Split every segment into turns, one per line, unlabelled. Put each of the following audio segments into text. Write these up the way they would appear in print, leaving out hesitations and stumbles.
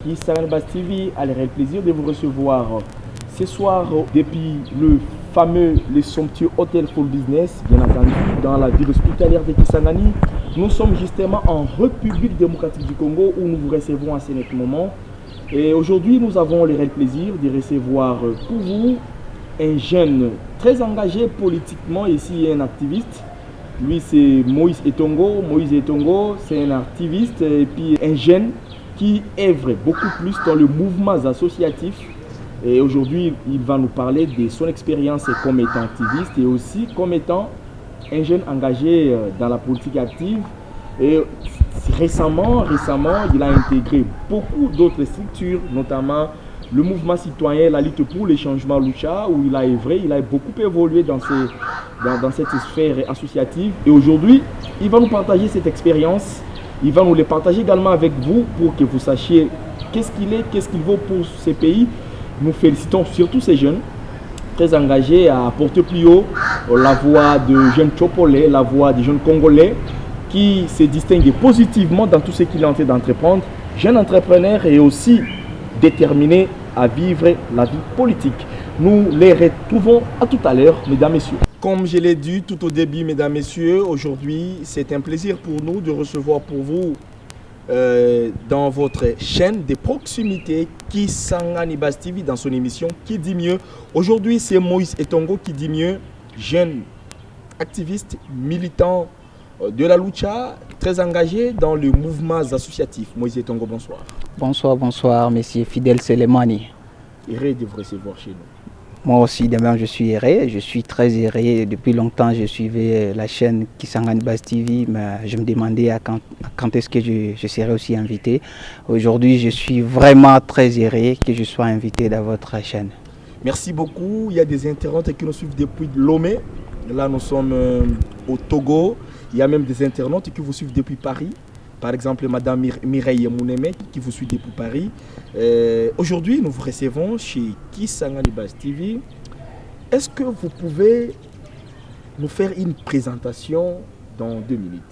qui Sanganibas TV a le réel plaisir de vous recevoir ce soir depuis le fameux, le somptueux hôtel Full Business, bien entendu, dans la ville hospitalière de Kisangani. Nous sommes justement en République démocratique du Congo où nous vous recevons à ce moment. Et aujourd'hui, nous avons le réel plaisir de recevoir pour vous un jeune très engagé politiquement, ici un activiste. Lui, c'est Moïse Etongo. Moïse Etongo, c'est un activiste et puis un jeune qui œuvre beaucoup plus dans le mouvement associatif. Et aujourd'hui, il va nous parler de son expérience comme étant activiste et aussi comme étant un jeune engagé dans la politique active. Et récemment, il a intégré beaucoup d'autres structures, notamment le mouvement citoyen, la lutte pour les changements Lucha, où il a œuvré, il a beaucoup évolué dans cette sphère associative. Et aujourd'hui, il va nous partager cette expérience. Il va nous les partager également avec vous pour que vous sachiez qu'est-ce qu'il est, qu'est-ce qu'il vaut pour ces pays. Nous félicitons surtout ces jeunes très engagés à porter plus haut la voix de jeunes Tchopolais, la voix des jeunes Congolais qui se distinguent positivement dans tout ce qu'il est en train d'entreprendre. Jeunes entrepreneurs et aussi déterminés à vivre la vie politique. Nous les retrouvons à tout à l'heure, mesdames, messieurs. Comme je l'ai dit tout au début, mesdames, messieurs, aujourd'hui, c'est un plaisir pour nous de recevoir pour vous dans votre chaîne de proximité Sanganibas TV dans son émission Qui dit mieux. Aujourd'hui, c'est Moïse Etongo qui dit mieux, jeune activiste, militant de la lucha, très engagé dans le mouvement associatif. Moïse Etongo, bonsoir.
Bonsoir, monsieur Fidel Selemani.
Heureux de vous recevoir chez nous.
Moi aussi, demain, je suis heureux. Je suis très heureux. Depuis longtemps, je suivais la chaîne Sanganibas TV, mais je me demandais quand est-ce que je serais aussi invité. Aujourd'hui, je suis vraiment très heureux que je sois invité dans votre chaîne.
Merci beaucoup. Il y a des internautes qui nous suivent depuis Lomé. Là, nous sommes au Togo. Il y a même des internautes qui vous suivent depuis Paris. Par exemple, Madame Mireille Mouneme qui vous suit depuis Paris. Aujourd'hui, nous vous recevons chez Sanganibas TV. Est-ce que vous pouvez nous faire une présentation dans 2 minutes?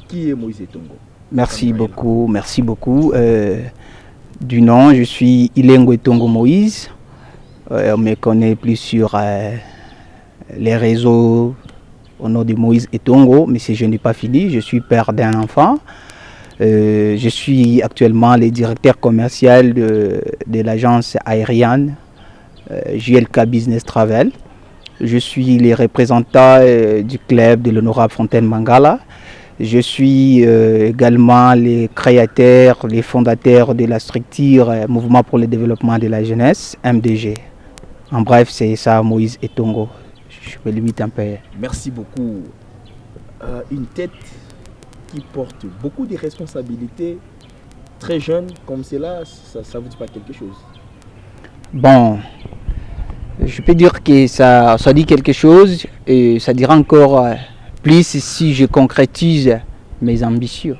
Qui est Moïse Etongo?
Merci beaucoup. Du nom, je suis Ilengo Etongo Moïse. On me connaît plus sur les réseaux au nom de Moïse Etongo, mais si je n'ai pas fini, je suis père d'un enfant. Je suis actuellement le directeur commercial de l'agence aérienne JLK Business Travel. Je suis le représentant du club de l'honorable Fontaine Mangala. Je suis également le créateur, les fondateurs de la structure Mouvement pour le développement de la jeunesse, MDG. En bref, c'est ça, Moïse Etongo. Je me limite un peu.
Merci beaucoup. Une tête qui porte beaucoup de responsabilités, très jeune comme cela, ça vous dit pas quelque chose?
Bon, je peux dire que ça dit quelque chose et ça dira encore plus si je concrétise mes ambitions.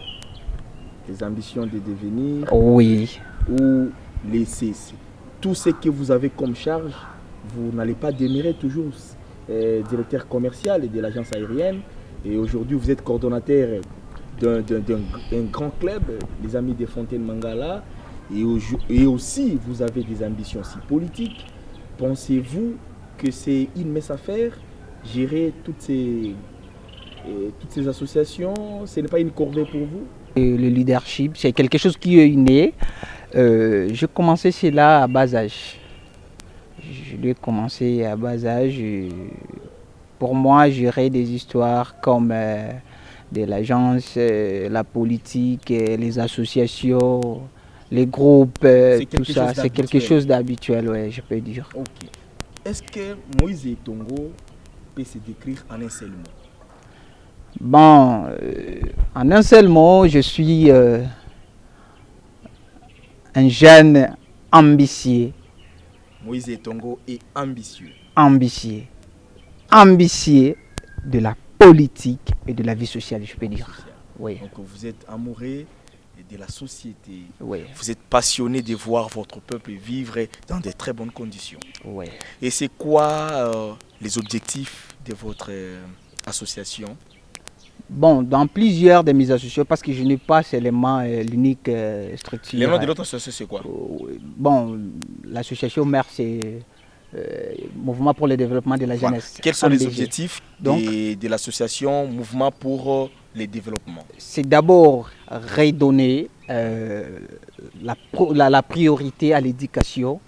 Les ambitions de devenir?
Oui.
Ou laisser tout ce que vous avez comme charge, vous n'allez pas demeurer toujours directeur commercial de l'agence aérienne et aujourd'hui vous êtes coordonnateur d'un grand club, les Amis de Fontaine Mangala, et aussi vous avez des ambitions aussi politiques. Pensez-vous que c'est une mince affaire, gérer toutes ces associations? Ce n'est pas une corvée pour vous?
Le leadership, c'est quelque chose qui est inné. J'ai commencé cela à bas âge. Je l'ai commencé à bas âge. Pour moi, gérer des histoires comme de l'agence, la politique, les associations, les groupes, tout ça, c'est quelque chose d'habituel, ouais, je peux dire.
Okay. Est-ce que Moïse Etongo peut se décrire en un seul mot?
Bon, en un seul mot, je suis un jeune ambitieux.
Moïse Etongo est ambitieux.
Ambitieux de la politique et de la vie sociale, je peux dire. Oui.
Donc vous êtes amoureux de la société.
Oui.
Vous êtes passionné de voir votre peuple vivre dans de très bonnes conditions.
Oui.
Et c'est quoi les objectifs de votre association?
Bon, dans plusieurs de mes associations, parce que je n'ai pas seulement l'unique structure.
Le nom de l'autre association, c'est quoi?
Bon, l'association mère, c'est Mouvement pour le développement de la jeunesse.
Quels sont les
MBG.
objectifs
Donc,
de l'association Mouvement pour le développement?
C'est d'abord redonner la priorité à l'éducation,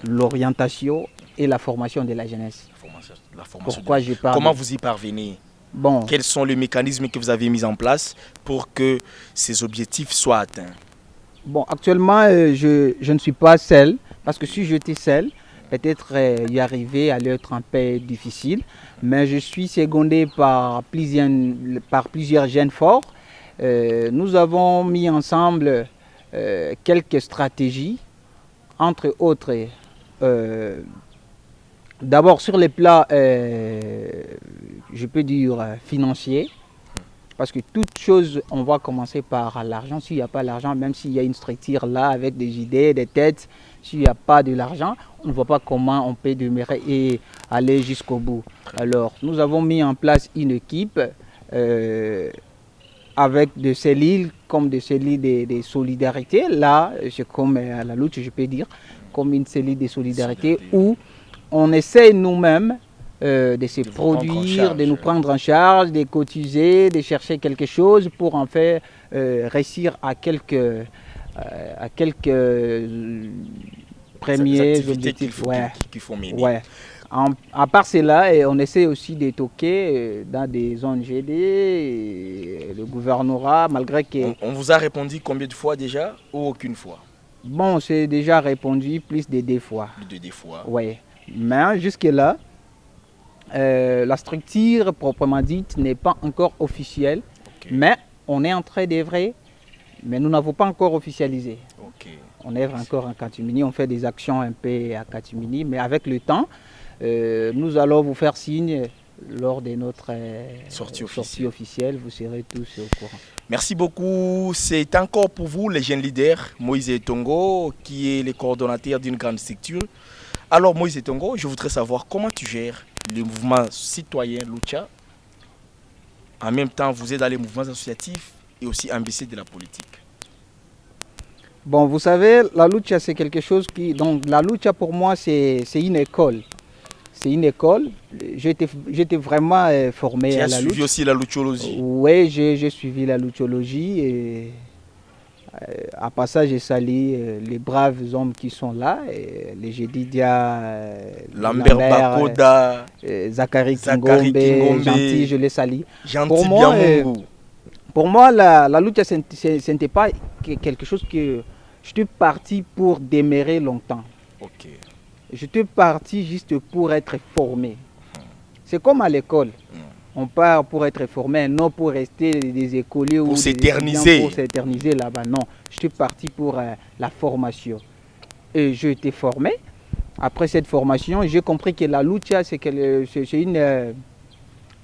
l'orientation et la formation de la jeunesse.
La formation
Pourquoi je parle?
Comment vous y parvenez?
Bon,
Quels sont les mécanismes que vous avez mis en place pour que ces objectifs soient atteints?
bon, actuellement, je ne suis pas seul, parce que si j'étais seul, peut-être y arriver allait être un peu difficile, mais je suis secondé par plusieurs jeunes forts. Nous avons mis ensemble quelques stratégies, entre autres, d'abord sur les plats, je peux dire, financiers, parce que toute chose, on va commencer par l'argent. S'il n'y a pas l'argent, même s'il y a une structure là avec des idées, des têtes, s'il n'y a pas de l'argent, on ne voit pas comment on peut demeurer et aller jusqu'au bout. Alors, nous avons mis en place une équipe avec des cellules, comme des cellules de solidarité. Là, c'est comme à la lutte, je peux dire, comme une cellule de solidarité où on essaie nous-mêmes de se produire, de nous prendre en charge, de cotiser, de chercher quelque chose pour en faire réussir à quelques premiers objectifs
qu'il faut mener.
Ouais. À part cela, on essaie aussi de toquer dans des ONGD, le gouvernorat, malgré que...
On vous a répondu combien de fois déjà ou aucune fois?
Bon, c'est déjà répondu plus de 2 fois.
Plus de 2 fois.
Oui. Mais jusque-là, la structure proprement dite n'est pas encore officielle.
Okay.
Mais on est en train d'œuvrer, mais nous n'avons pas encore officialisé.
Okay.
On œuvre encore en catimini, on fait des actions un peu à catimini, mais avec le temps, nous allons vous faire signe lors de notre sortie officielle. Vous serez tous au courant.
Merci beaucoup. C'est encore pour vous, les jeunes leaders, Moïse Etongo, qui est le coordonnateur d'une grande structure. Alors Moïse Etongo, je voudrais savoir comment tu gères le mouvement citoyen Lucha. En même temps, vous êtes dans les mouvements associatifs et aussi ambitieux de la politique.
Bon, vous savez, la lucha, c'est quelque chose qui... Donc, la lucha, pour moi, c'est une école. C'est une école. J'étais vraiment formé à la lucha. Tu as
suivi aussi la luchologie?
Oui, j'ai suivi la luchologie. Et, à passage, j'ai sali les braves hommes qui sont là. Les Jedidia,
Lambert Bakoda,
Zachary Kingombe, Gentil, je les sali.
Gentil
pour moi, la lucha, ce n'était pas quelque chose que je suis parti pour demeurer longtemps.
Okay.
Je suis parti juste pour être formé. C'est comme à l'école. On part pour être formé, non pour rester des écoliers
pour
ou
s'éterniser.
Pour s'éterniser là-bas. Non, je suis parti pour la formation. Et j'ai été formé. Après cette formation, j'ai compris que la lucha, c'est une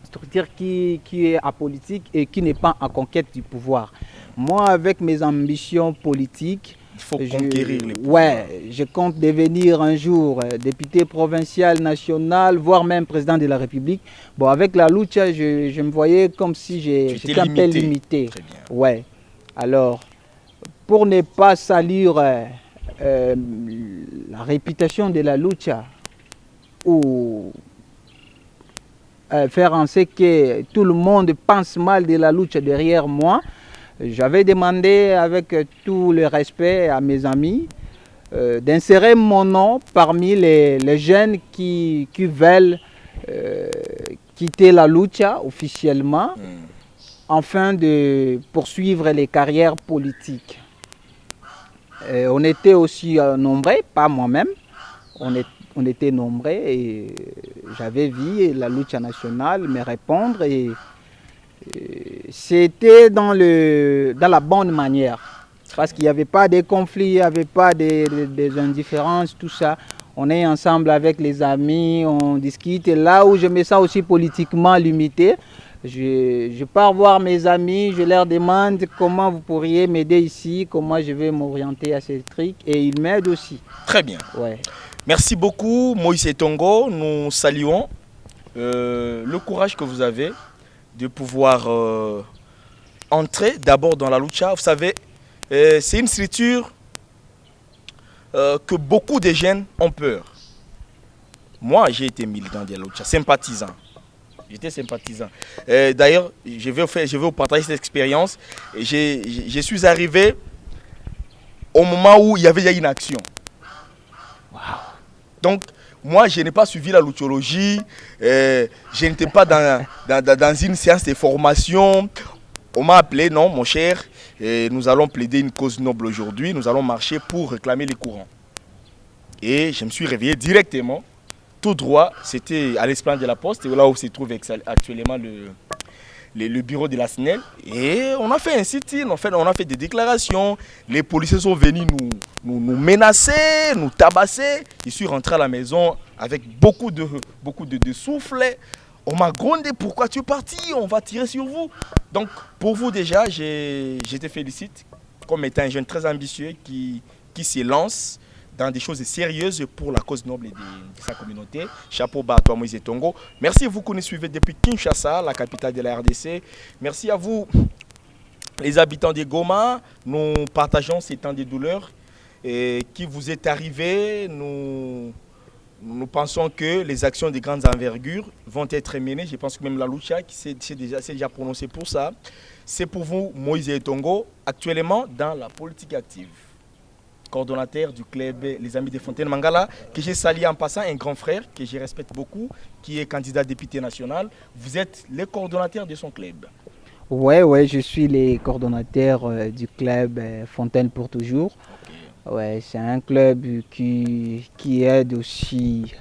structure qui est apolitique et qui n'est pas en conquête du pouvoir. Moi, avec mes ambitions politiques,
il faut conquérir les pouvoirs.
Ouais, je compte devenir un jour député provincial, national, voire même président de la République. Bon, avec la lucha, je me voyais comme si j'étais un peu limité.
Très bien.
Ouais. Alors, pour ne pas salir la réputation de la lucha ou faire en sorte que tout le monde pense mal de la lucha derrière moi, j'avais demandé avec tout le respect à mes amis d'insérer mon nom parmi les jeunes qui veulent quitter la lucha officiellement afin de poursuivre les carrières politiques. On était aussi nombreux, pas moi-même, on était nombreux et j'avais vu la lucha nationale me répondre et c'était dans la bonne manière. Parce qu'il n'y avait pas de conflits, il n'y avait pas des indifférences, tout ça. On est ensemble avec les amis, on discute. Et là où je me sens aussi politiquement limité, je pars voir mes amis, je leur demande comment vous pourriez m'aider ici, comment je vais m'orienter à ces trucs. Et ils m'aident aussi.
Très bien.
Ouais.
Merci beaucoup, Moïse Etongo. Nous saluons le courage que vous avez de pouvoir entrer d'abord dans la lucha, vous savez, c'est une structure que beaucoup de jeunes ont peur. Moi, j'ai été militant de la lucha, sympathisant. J'étais sympathisant. D'ailleurs, je vais vous partager cette expérience. Je suis arrivé au moment où il y avait déjà une action. Wow. Donc, moi, je n'ai pas suivi la luchologie. Je n'étais pas dans une séance de formation. On m'a appelé, non, mon cher, nous allons plaider une cause noble aujourd'hui. Nous allons marcher pour réclamer les courants. Et je me suis réveillé directement. Tout droit, c'était à l'Esplanade de la Poste, là où se trouve actuellement le bureau de la SNEL. Et on a fait un sit-in, on a fait des déclarations. Les policiers sont venus nous menacer, nous tabasser. Je suis rentré à la maison avec beaucoup de souffle. On m'a grondé, pourquoi tu es parti? On va tirer sur vous. Donc pour vous déjà, je te félicite comme étant un jeune très ambitieux qui se lance dans des choses sérieuses pour la cause noble de sa communauté. Chapeau bas à toi, Moïse Etongo. Merci à vous qui nous suivez depuis Kinshasa, la capitale de la RDC. Merci à vous, les habitants de Goma. Nous partageons ces temps de douleur qui vous est arrivé. Nous pensons que les actions de grandes envergures vont être menées. Je pense que même la Lucha qui s'est déjà prononcée pour ça. C'est pour vous, Moïse Etongo, actuellement dans la politique active. Coordonnateur du club Les Amis de Fontaine Mangala, que j'ai sali en passant, un grand frère que je respecte beaucoup, qui est candidat député national. Vous êtes le coordonnateur de son club.
Ouais, je suis le coordonnateur du club Fontaine pour toujours. Okay. Ouais, c'est un club qui aide aussi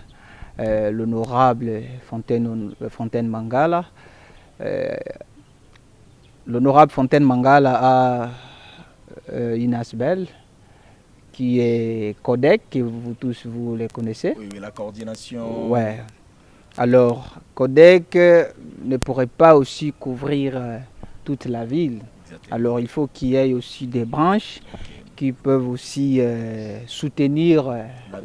l'honorable Fontaine Mangala. L'honorable Fontaine Mangala a une asbel qui est Codec, que vous tous vous les connaissez.
Oui, la coordination.
Ouais. Alors, Codec ne pourrait pas aussi couvrir toute la ville. Exactement. Alors, il faut qu'il y ait aussi des branches qui peuvent aussi soutenir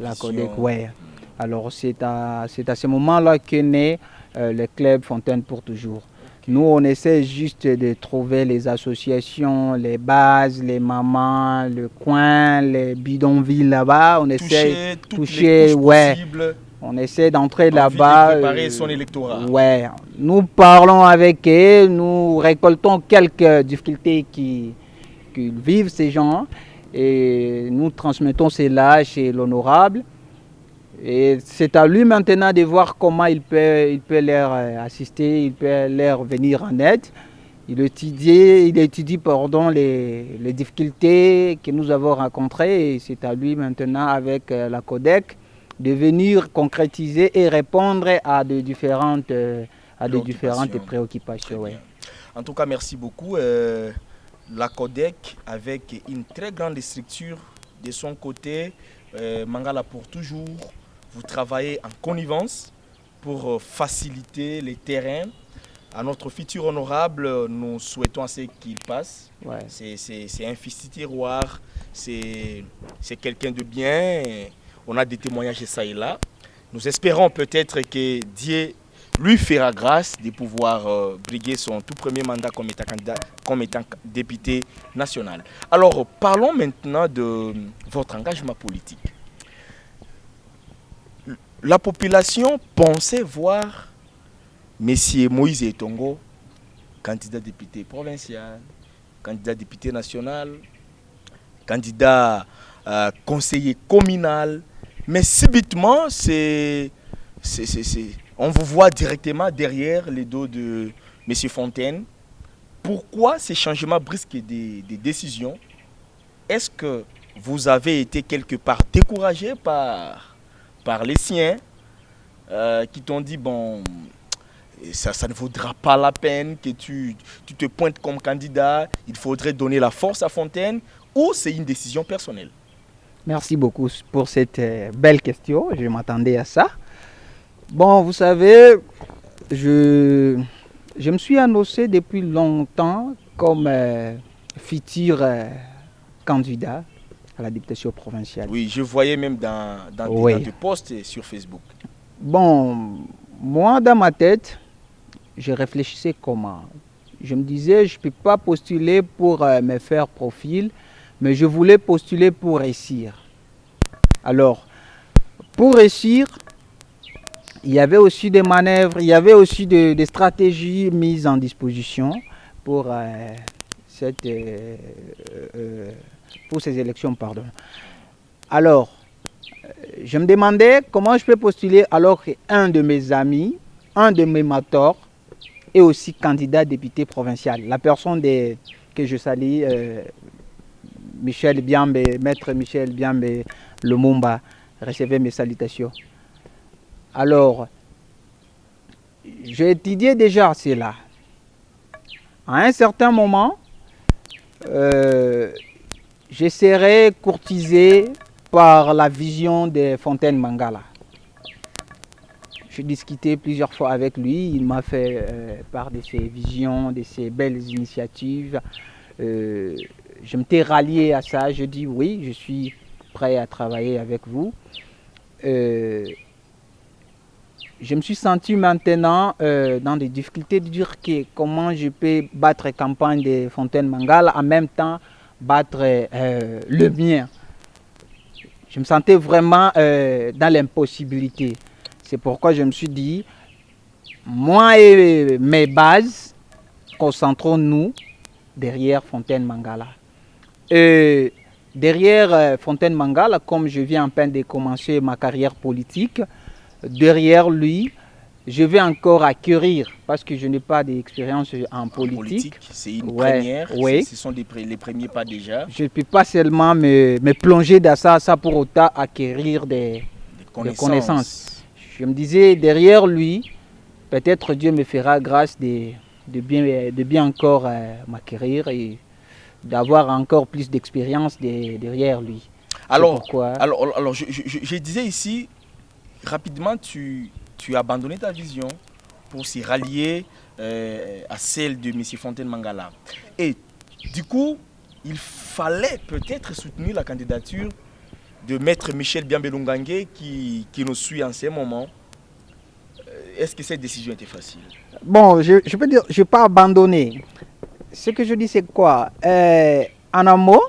la Codec. Ouais. Alors, c'est à ce moment-là qu'est né le club Fontaine pour toujours. Nous, on essaie juste de trouver les associations, les bases, les mamans, le coin, les bidonvilles là-bas. On essaie de toucher, ouais. Possibles. On essaie d'entrer là-bas.
Préparer son électorat.
Ouais. Nous parlons avec eux, nous récoltons quelques difficultés qui vivent ces gens et nous transmettons cela chez l'honorable. Et c'est à lui maintenant de voir comment il peut leur assister, il peut leur venir en aide. Il étudie les difficultés que nous avons rencontrées et c'est à lui maintenant avec la Codec de venir concrétiser et répondre à de différentes préoccupations. Ouais.
En tout cas, merci beaucoup. La Codec avec une très grande structure de son côté, Mangala pour toujours. Vous travaillez en connivence pour faciliter les terrains. À notre futur honorable, nous souhaitons assez qu'il passe. Ouais. C'est un fils de terroir, c'est quelqu'un de bien. On a des témoignages de ça et là. Nous espérons peut-être que Dieu lui fera grâce de pouvoir briguer son tout premier mandat comme étant député national. Alors, parlons maintenant de votre engagement politique. La population pensait voir M. Moïse Etongo, candidat député provincial, candidat député national, candidat conseiller communal, mais subitement, on vous voit directement derrière les dos de M. Fontaine. Pourquoi ces changements brusques des décisions? Est-ce que vous avez été quelque part découragé par les siens qui t'ont dit, bon, ça ne vaudra pas la peine que tu te pointes comme candidat, il faudrait donner la force à Fontaine, ou c'est une décision personnelle?
Merci beaucoup pour cette belle question, je m'attendais à ça. Bon, vous savez, je me suis annoncé depuis longtemps comme futur candidat à la députation provinciale.
Oui, je voyais même dans des posts sur Facebook.
Bon, moi dans ma tête, je réfléchissais comment. je me disais, je ne peux pas postuler pour me faire profil, mais je voulais postuler pour réussir. Alors, pour réussir, il y avait aussi des manœuvres, il y avait aussi des stratégies mises en disposition pour, pour ces élections. Pardon. Alors, je me demandais comment je peux postuler alors qu'un de mes amis, un de mes mentors, est aussi candidat député provincial. La personne que je salue, Michel Biambe, maître Michel Biambe Lumumba, recevait mes salutations. Alors, j'ai étudié déjà cela. À un certain moment, je serai courtisé par la vision de Fontaine Mangala. J'ai discuté plusieurs fois avec lui, il m'a fait part de ses visions, de ses belles initiatives. Je m'étais rallié à ça, je dis oui, je suis prêt à travailler avec vous. Je me suis senti maintenant dans des difficultés de dire que comment je peux battre campagne de Fontaine Mangala, en même temps battre le mien. Je me sentais vraiment dans l'impossibilité. C'est pourquoi je me suis dit, moi et mes bases, concentrons-nous derrière Fontaine Mangala. Derrière Fontaine Mangala, comme je viens en peine de commencer ma carrière politique, derrière lui, je vais encore acquérir, parce que je n'ai pas d'expérience en politique.
C'est une première,
oui.
Ce sont les premiers pas déjà.
Je ne peux pas seulement me plonger dans ça pour autant acquérir des connaissances. Je me disais, derrière lui, peut-être Dieu me fera grâce de bien encore m'acquérir et d'avoir encore plus d'expérience derrière lui.
Alors, je disais ici, rapidement, tu as abandonné ta vision pour s'y rallier à celle de M. Fontaine Mangala. Et du coup, il fallait peut-être soutenir la candidature de Maître Michel Biambe Lungange qui nous suit en ce moment. Est-ce que cette décision était facile?
Bon, je peux dire, je n'ai pas abandonné. Ce que je dis, c'est quoi? En un mot,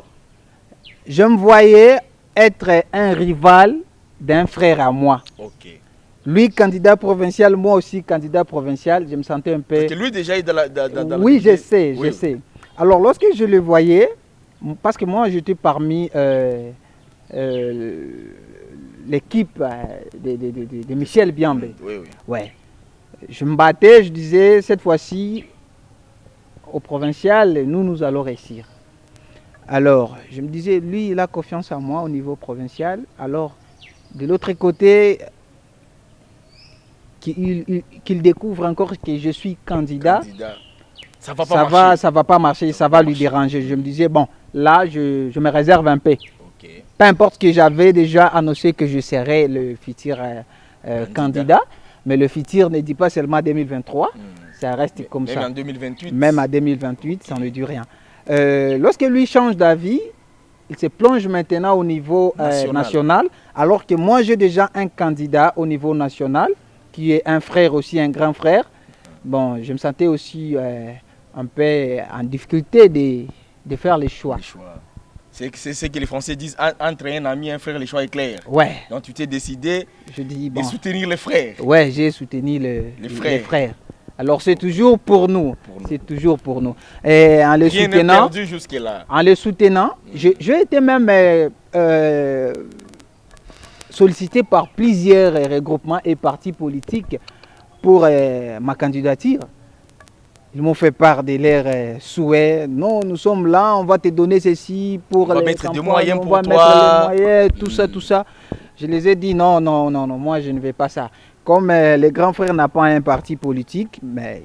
je me voyais être un rival d'un frère à moi.
Ok.
Lui, candidat provincial, moi aussi, candidat provincial, je me sentais un peu...
Parce que lui, déjà, est dans la...
Oui, je sais. Alors, lorsque je le voyais, parce que moi, j'étais parmi l'équipe de Michel Biambe.
Oui.
Ouais. Je me battais, je disais, cette fois-ci, au provincial, nous allons réussir. Alors, je me disais, lui, il a confiance en moi au niveau provincial. Alors, de l'autre côté, qu'il découvre encore que je suis candidat. Ça va pas marcher, ça va lui déranger. Je me disais, bon, là, je me réserve un peu.
Okay.
Peu importe que j'avais déjà annoncé que je serais le futur candidat, mais le futur ne dit pas seulement 2023, ça reste comme ça.
Même en 2028.
Même à 2028, ça ne dit rien. Lorsque lui change d'avis, il se plonge maintenant au niveau national, alors que moi j'ai déjà un candidat au niveau national, qui est un frère aussi, un grand frère. Bon, je me sentais aussi un peu en difficulté de faire les choix.
C'est ce que les Français disent, entre un ami et un frère, le choix est clair.
Ouais.
Donc tu t'es décidé
de
soutenir les frères.
Ouais, j'ai soutenu les frères. Alors c'est toujours pour nous. C'est toujours pour nous. Et en les
Rien
soutenant,
n'est perdu jusque-là.
En les soutenant, j'ai été même sollicité par plusieurs regroupements et partis politiques pour ma candidature. Ils m'ont fait part de leurs souhaits. Non, nous sommes là, on va te donner ceci pour
on va
les
mettre
campagnes,
des moyens
on
pour
va
toi.
mettre les moyens, tout ça. Je les ai dit non, moi je ne vais pas ça. Comme le grand frère n'a pas un parti politique, mais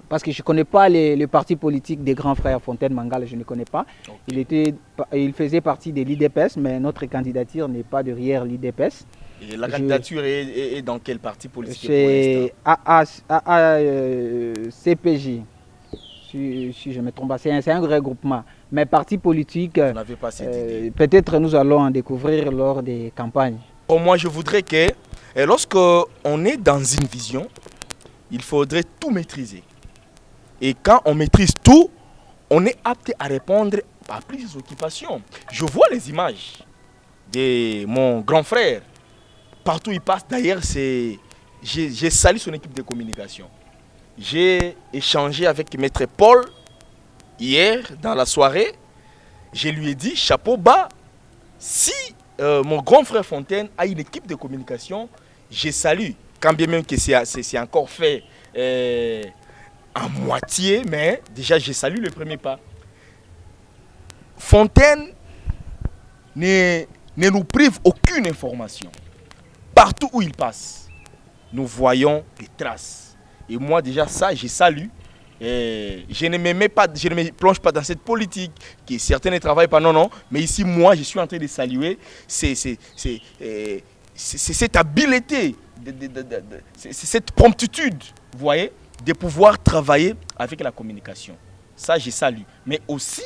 parce que je ne connais pas les partis politiques des grands frères Fontaine Mangala, je ne connais pas. Okay. Il faisait partie de l'IDPS, mais notre candidature n'est pas derrière l'IDPS.
Et la candidature est dans quel parti politique?
C'est CPJ, si je me trompe pas. C'est un regroupement. Mais parti politique, peut-être nous allons en découvrir lors des campagnes.
Pour moi, je voudrais que lorsqu'on est dans une vision, il faudrait tout maîtriser. Et quand on maîtrise tout, on est apte à répondre à plusieurs occupations. Je vois les images de mon grand frère. Partout où il passe, d'ailleurs, j'ai salué son équipe de communication. J'ai échangé avec Maître Paul hier dans la soirée. Je lui ai dit, chapeau bas, si mon grand frère Fontaine a une équipe de communication, je salue. Quand bien même que c'est encore fait à moitié, mais déjà je salue le premier pas. Fontaine ne nous prive aucune information. Partout où il passe, nous voyons des traces. Et moi déjà ça, je salue. Et je ne me plonge pas dans cette politique qui certains ne travaillent pas, non, mais ici moi je suis en train de saluer cette habileté, cette promptitude, vous voyez, de pouvoir travailler avec la communication. Ça je salue. Mais aussi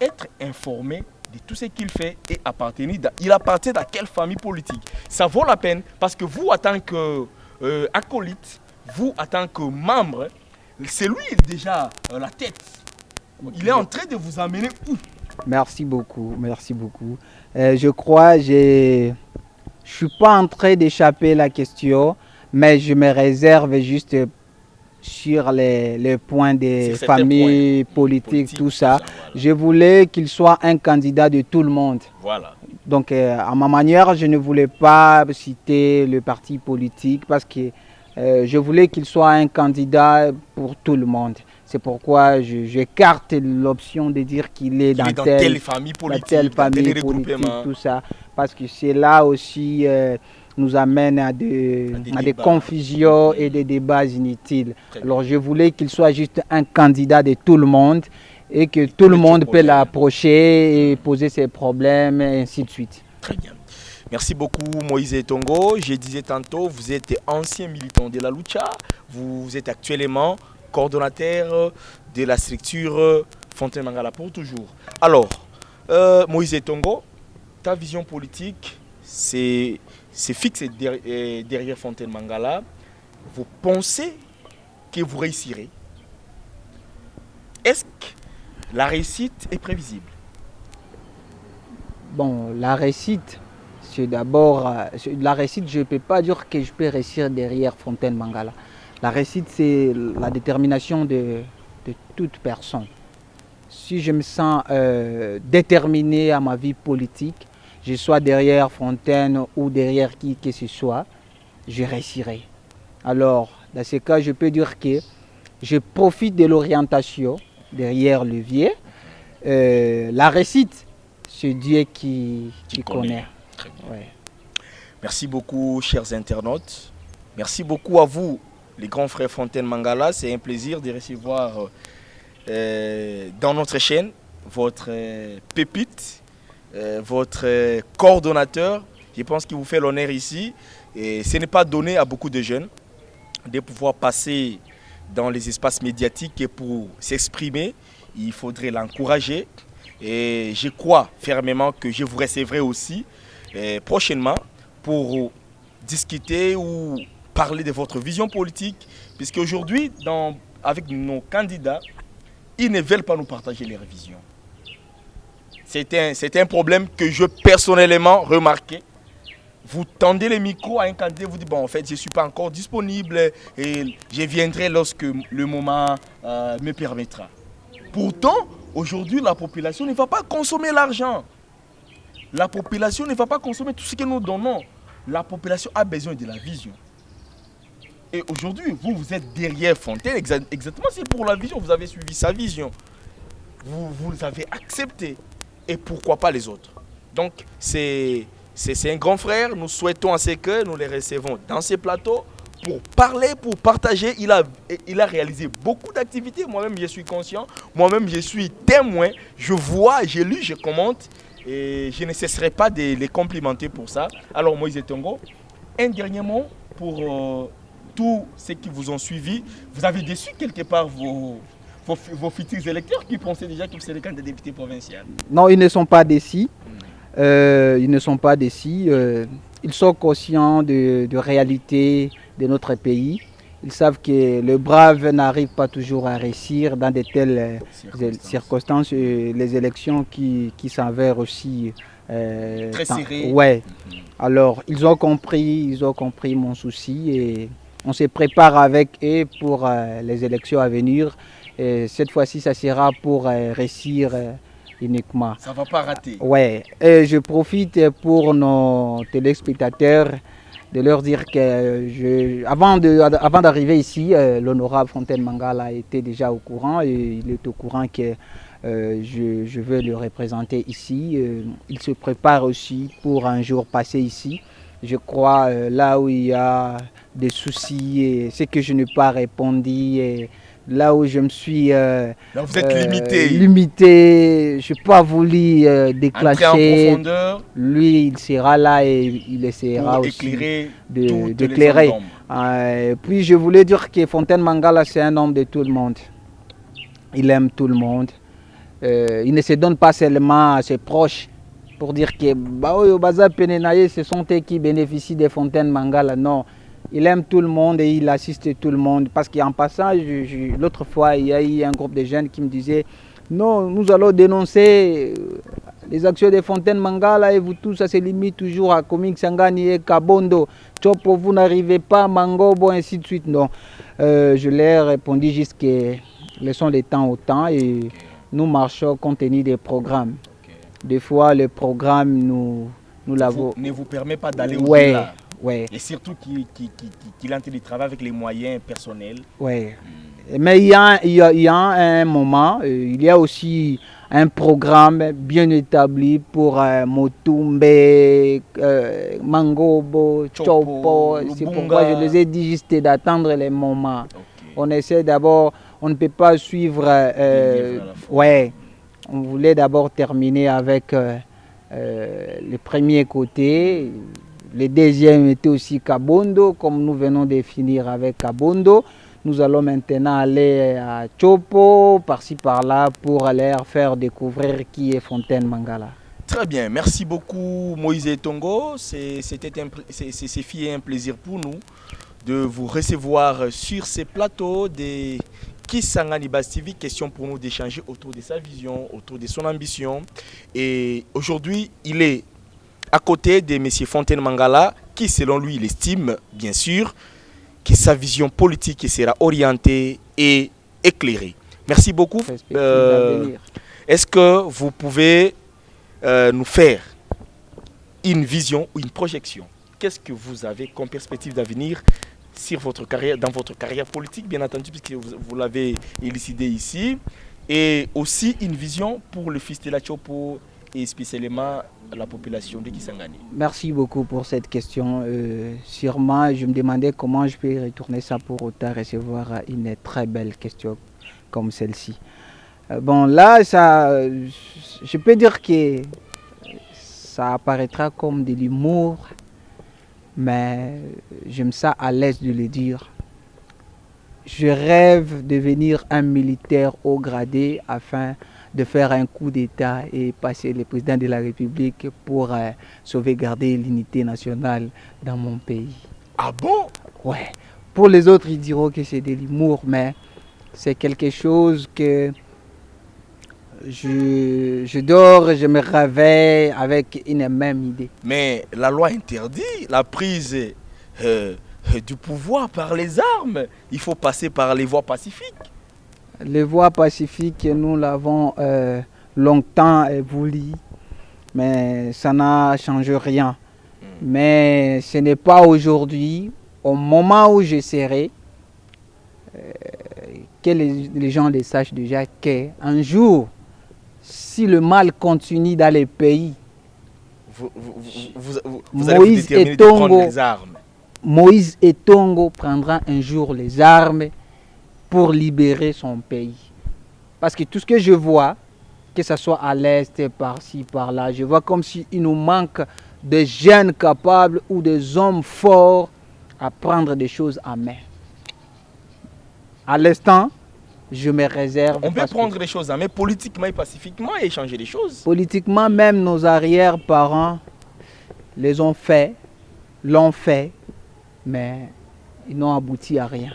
être informé de tout ce qu'il fait et il appartient à quelle famille politique. Ça vaut la peine parce que vous en tant qu'acolyte, vous en tant que membre, c'est lui déjà la tête. Il est en train de vous amener où?
Merci beaucoup, merci beaucoup. Je crois, je ne suis pas en train d'échapper la question, mais je me réserve juste sur les points des familles politiques, tout ça. Voilà. Je voulais qu'il soit un candidat de tout le monde.
Voilà.
Donc, à ma manière, je ne voulais pas citer le parti politique parce que je voulais qu'il soit un candidat pour tout le monde. C'est pourquoi j'écarte l'option de dire qu'il est dans
telle famille politique,
tout ça. Parce que c'est là aussi nous amène à des confusions et des débats inutiles. Alors je voulais qu'il soit juste un candidat de tout le monde et que tout le monde peut l'approcher et poser ses problèmes et ainsi de suite.
Très bien. Merci beaucoup Moïse Etongo. Je disais tantôt, vous êtes ancien militant de la lucha. Vous êtes actuellement coordonnateur de la structure Fontaine Mangala pour toujours. Alors, Moïse Etongo, ta vision politique, c'est fixé derrière Fontaine Mangala. Vous pensez que vous réussirez? Est-ce que la réussite est prévisible?
Bon, la réussite, c'est d'abord... la réussite, je ne peux pas dire que je peux réussir derrière Fontaine Mangala. La réussite, c'est la détermination de toute personne. Si je me sens déterminé à ma vie politique, je sois derrière Fontaine ou derrière qui que ce soit, je réussirai. Alors, dans ce cas, je peux dire que je profite de l'orientation derrière le vieux. La réussite, c'est Dieu qui connaît.
Très bien. Ouais. Merci beaucoup, chers internautes. Merci beaucoup à vous, les grands frères Fontaine Mangala. C'est un plaisir de recevoir dans notre chaîne votre pépite, votre coordonnateur. Je pense qu'il vous fait l'honneur ici. Et ce n'est pas donné à beaucoup de jeunes de pouvoir passer dans les espaces médiatiques et pour s'exprimer. Il faudrait l'encourager. Et je crois fermement que je vous recevrai aussi prochainement pour discuter ou parler de votre vision politique. Puisque aujourd'hui, avec nos candidats, ils ne veulent pas nous partager leur vision. C'est un problème que je personnellement remarqué. Vous tendez les micros à un candidat, vous dites, bon, en fait, je ne suis pas encore disponible et je viendrai lorsque le moment me permettra. Pourtant, aujourd'hui, la population ne va pas consommer l'argent. La population ne va pas consommer tout ce que nous donnons. La population a besoin de la vision. Et aujourd'hui, vous êtes derrière Fontaine, exactement, c'est pour la vision. Vous avez suivi sa vision. Vous avez accepté. Et pourquoi pas les autres? Donc, c'est un grand frère. Nous souhaitons à ce que nous les recevons dans ces plateaux pour parler, pour partager. Il a réalisé beaucoup d'activités. Moi-même, je suis conscient. Moi-même, je suis témoin. Je vois, j'ai lu, je commente. Et je ne cesserai pas de les complimenter pour ça. Alors, Moïse Etongo, un dernier mot pour tous ceux qui vous ont suivi. Vous avez déçu quelque part vos futurs électeurs qui pensaient déjà que vous serez candidat député provincial?
Non, ils ne sont pas déçus. Ils ne sont pas déçus. Ils sont conscients de réalité de notre pays. Ils savent que le brave n'arrive pas toujours à réussir dans de telles circonstances. Les élections qui s'avèrent aussi
très serrées.
Ouais. Alors, ils ont compris mon souci et on se prépare avec eux pour les élections à venir. Et cette fois-ci, ça sera pour réussir uniquement.
Ça ne va pas rater.
Ouais. Et je profite pour nos téléspectateurs de leur dire que avant d'arriver ici, l'honorable Fontaine Mangala était déjà au courant et il est au courant que je veux le représenter ici. Il se prépare aussi pour un jour passer ici. Je crois là où il y a des soucis et ce que je n'ai pas répondu. Et là où je me suis
vous êtes
limité, je n'ai pas voulu déclencher.
Entrer en profondeur.
Lui, il sera là et il essaiera aussi d'éclairer. Puis je voulais dire que Fontaine Mangala, c'est un homme de tout le monde. Il aime tout le monde. Il ne se donne pas seulement à ses proches pour dire que ce sont eux qui bénéficient des Fontaine Mangala. Non. Il aime tout le monde et il assiste tout le monde. Parce qu'en passant, l'autre fois, il y a eu un groupe de jeunes qui me disaient non, nous allons dénoncer les actions des Fontaine Mangala et vous tous, ça se limite toujours à Komik Sangani et Kabondo. Chopo, vous n'arrivez pas, Mangobo, ainsi de suite. Non. Je leur ai répondu juste que laissons le temps au temps et nous marchons compte tenu des programmes. Des fois, le programme, nous l'avons.
Ne vous permet pas d'aller au-delà.
Ouais.
Et surtout qu'il est en train de travailler avec les moyens personnels.
Ouais. Mais il y a un moment, il y a aussi un programme bien établi pour Motumbe, Mangobo, Chopo. C'est pourquoi je les ai dit juste d'attendre les moments. On essaie d'abord, on ne peut pas suivre. On voulait d'abord terminer avec le premier côté. Le deuxième était aussi Kabondo, comme nous venons de finir avec Kabondo. Nous allons maintenant aller à Chopo, par-ci par-là, pour aller faire découvrir qui est Fontaine Mangala.
Très bien, merci beaucoup Moïse Etongo. C'est un plaisir pour nous de vous recevoir sur ces plateaux des Kisangani Buzz TV. Question pour nous d'échanger autour de sa vision, autour de son ambition. Et aujourd'hui, il est à côté de M. Fontaine Mangala, qui selon lui, il estime, bien sûr, que sa vision politique sera orientée et éclairée. Merci beaucoup. Est-ce que vous pouvez nous faire une vision ou une projection? Qu'est-ce que vous avez comme perspective d'avenir sur votre carrière, dans votre carrière politique, bien entendu, puisque vous l'avez élucidé ici, et aussi une vision pour le fils de la Chopo et spécialement la population de Kisangani?
Merci beaucoup pour cette question. Sûrement, je me demandais comment je peux retourner ça pour autant recevoir une très belle question comme celle-ci. Bon, là, je peux dire que ça apparaîtra comme de l'humour, mais je me sens à l'aise de le dire. Je rêve de devenir un militaire haut gradé afin de faire un coup d'État et passer le président de la République pour sauvegarder l'unité nationale dans mon pays.
Ah bon?
Ouais. Pour les autres, ils diront que c'est de l'humour, mais c'est quelque chose que je dors, je me réveille avec une même idée.
Mais la loi interdit la prise du pouvoir par les armes. Il faut passer par les voies pacifiques.
Les voies pacifiques, nous l'avons longtemps voulu, mais ça n'a changé rien. Mais ce n'est pas aujourd'hui, au moment où je serai, que les gens le sachent déjà qu'un jour, si le mal continue dans les pays,
vous allez vous déterminer de prendre les armes.
Moïse Etongo prendra un jour les armes pour libérer son pays. Parce que tout ce que je vois, que ce soit à l'Est, par-ci, par-là, je vois comme s'il nous manque de jeunes capables ou des hommes forts à prendre des choses en main. À l'instant, je me réserve.
On peut prendre les choses en main politiquement et pacifiquement et changer les choses.
Politiquement, même nos arrière-parents l'ont fait, mais ils n'ont abouti à rien.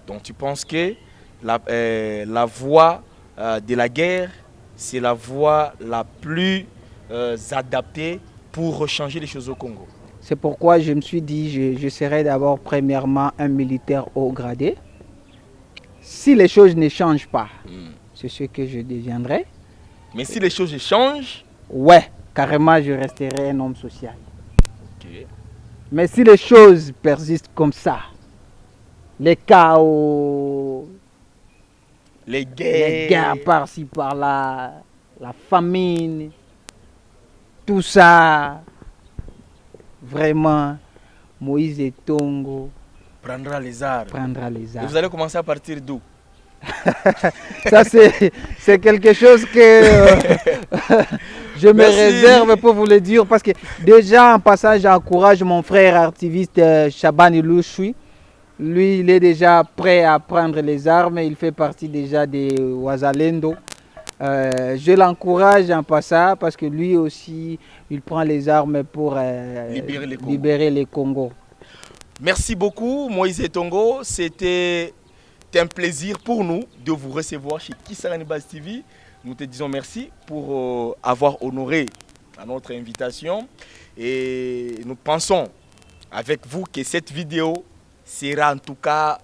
Donc tu penses que la voie de la guerre, c'est la voie la plus adaptée pour changer les choses au Congo?
C'est pourquoi je me suis dit, je serai d'abord premièrement un militaire haut gradé. Si les choses ne changent pas, c'est ce que je deviendrai.
Mais si les choses changent?
Ouais, carrément, je resterai un homme social.
Okay.
Mais si les choses persistent comme ça, les chaos,
les guerres
par-ci par-là, la famine, tout ça, vraiment, Moïse Etongo
prendra les armes. Et vous allez commencer à partir d'où?
Ça, c'est quelque chose que je me réserve pour vous le dire, parce que déjà en passage j'encourage mon frère activiste Shaban Ilouchoui. Lui, il est déjà prêt à prendre les armes, il fait partie déjà des Wazalendo. Je l'encourage en passant parce que lui aussi, il prend les armes pour libérer les Congos.
Merci beaucoup Moïse Etongo, c'était un plaisir pour nous de vous recevoir chez Kisangani Buzz TV. Nous te disons merci pour avoir honoré à notre invitation et nous pensons avec vous que cette vidéo sera en tout cas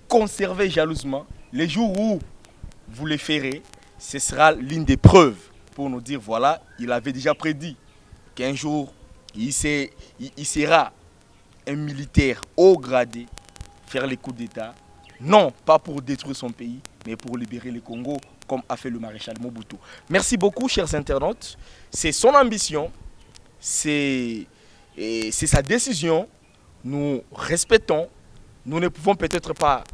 conservée jalousement. Les jours où vous le ferez, ce sera l'une des preuves pour nous dire voilà, il avait déjà prédit qu'un jour il sera un militaire haut gradé faire les coups d'État. Non, pas pour détruire son pays, mais pour libérer le Congo, comme a fait le maréchal Mobutu. Merci beaucoup, chers internautes. C'est son ambition, c'est sa décision. Nous respectons. Nous ne pouvons peut-être pas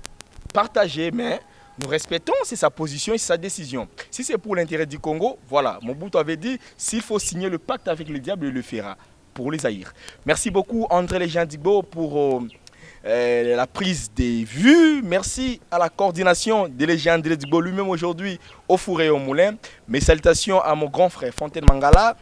partager, mais nous respectons, c'est sa position et sa décision. Si c'est pour l'intérêt du Congo, voilà, Mobutu avait dit, s'il faut signer le pacte avec le diable, il le fera pour les haïr. Merci beaucoup, André Lejandigbo, pour la prise des vues. Merci à la coordination de Légendré Digbo lui-même aujourd'hui au four et au moulin. Mes salutations à mon grand frère Fontaine Mangala,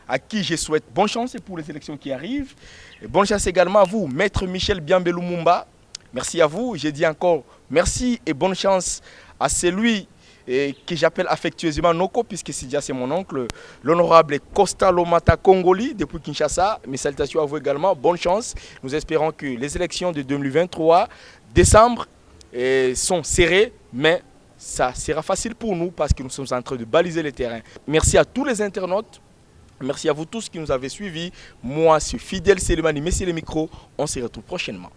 à qui je souhaite bonne chance pour les élections qui arrivent. Et bonne chance également à vous, Maître Michel Biambe Lumumba. Merci à vous. J'ai dit encore merci et bonne chance à celui que j'appelle affectueusement Noko, puisque c'est mon oncle, l'honorable Costa Lomata Congoli depuis Kinshasa. Mes salutations à vous également, bonne chance. Nous espérons que les élections de 2023, décembre, sont serrées, mais ça sera facile pour nous parce que nous sommes en train de baliser le terrain. Merci à tous les internautes, merci à vous tous qui nous avez suivis. Moi, c'est Fidèle Selemani, Messi le micro, on se retrouve prochainement.